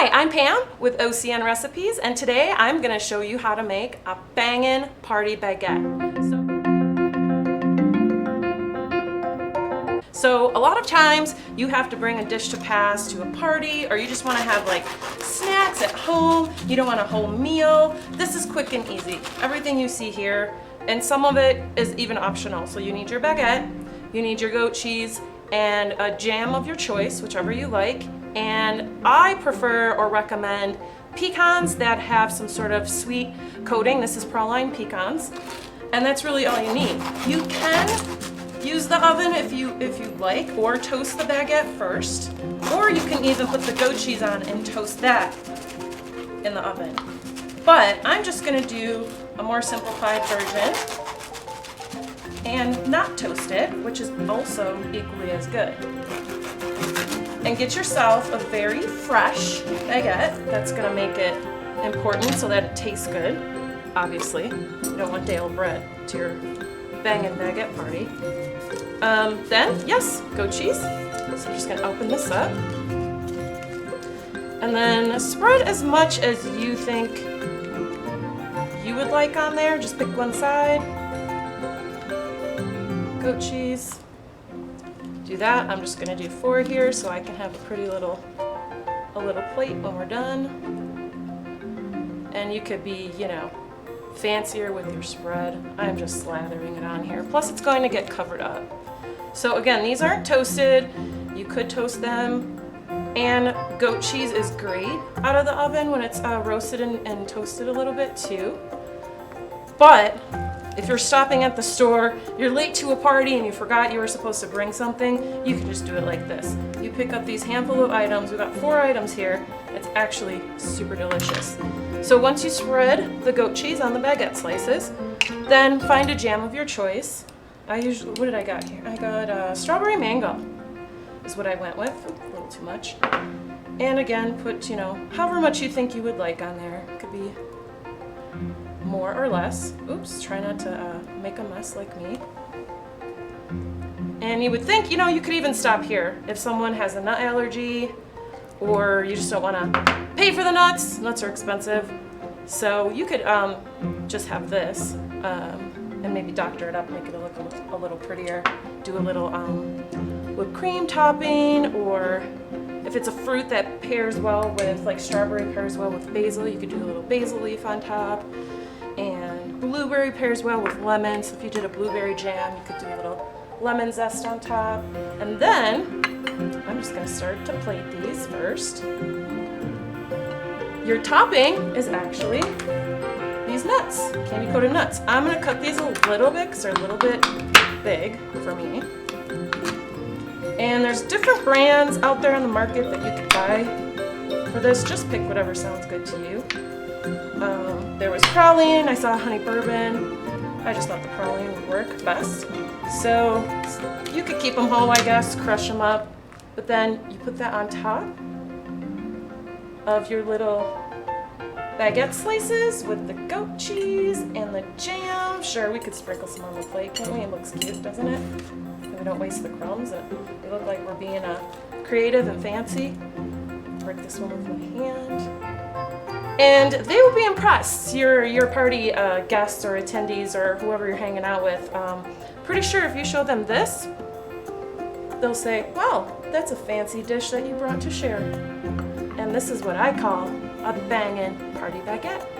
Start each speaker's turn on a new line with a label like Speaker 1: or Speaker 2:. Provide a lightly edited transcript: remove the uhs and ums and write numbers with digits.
Speaker 1: Hi, I'm Pam with OCN Recipes, and today I'm going to show you how to make a bangin' party baguette. So a lot of times you have to bring a dish to pass to a party, or you just want to have like snacks at home. You don't want a whole meal. This is quick and easy. Everything you see here, and some of it is even optional. So you need your baguette, you need your goat cheese, and a jam of your choice, whichever you like. And I prefer or recommend pecans that have some sort of sweet coating. This is praline pecans, and that's really all you need. You can use the oven if you like, or toast the baguette first, or you can even put the goat cheese on and toast that in the oven. But I'm just going to do a more simplified version and not toast it, which is also equally as good. And get yourself a very fresh baguette. That's going to make it important so that it tastes good. Obviously, you don't want stale bread to your bangin' baguette party. Then, yes, goat cheese. So I'm just going to open this up. And then spread as much as you think you would like on there. Just pick one side. Goat cheese. Do that. I'm just going to do 4 here so I can have a pretty little plate when we're done. And you could be, fancier with your spread. I'm just slathering it on here. Plus it's going to get covered up. So again, these aren't toasted. You could toast them. And goat cheese is great out of the oven when it's roasted and toasted a little bit too. But if you're stopping at the store, you're late to a party and you forgot you were supposed to bring something, you can just do it like this. You pick up these handful of items. We've got 4 items here. It's actually super delicious. So once you spread the goat cheese on the baguette slices, then find a jam of your choice. What did I got here? I got strawberry mango is what I went with, a little too much. And again, put, however much you think you would like on there. It could be more or less. Oops, try not to make a mess like me. And you would think, you could even stop here. If someone has a nut allergy, or you just don't want to pay for the nuts. Nuts are expensive. So you could just have this and maybe doctor it up, make it look a little prettier. Do a little whipped cream topping, or if it's a fruit that pairs well with, like strawberry pairs well with basil, you could do a little basil leaf on top. And blueberry pairs well with lemon. So if you did a blueberry jam, you could do a little lemon zest on top. And then I'm just going to start to plate these first. Your topping is actually these nuts, candy coated nuts. I'm going to cut these a little bit because they're a little bit big for me. And there's different brands out there on the market that you can buy for this. Just pick whatever sounds good to you. There was praline. I saw honey bourbon. I just thought the praline would work best. So you could keep them whole, I guess, crush them up. But then you put that on top of your little baguette slices with the goat cheese and the jam. Sure, we could sprinkle some on the plate, can't we? It looks cute, doesn't it? And we don't waste the crumbs. They look like we're being creative and fancy. Break this one with my hand. And they will be impressed, your party guests or attendees or whoever you're hanging out with. Pretty sure if you show them this, they'll say, wow, that's a fancy dish that you brought to share. And this is what I call a bangin' party baguette.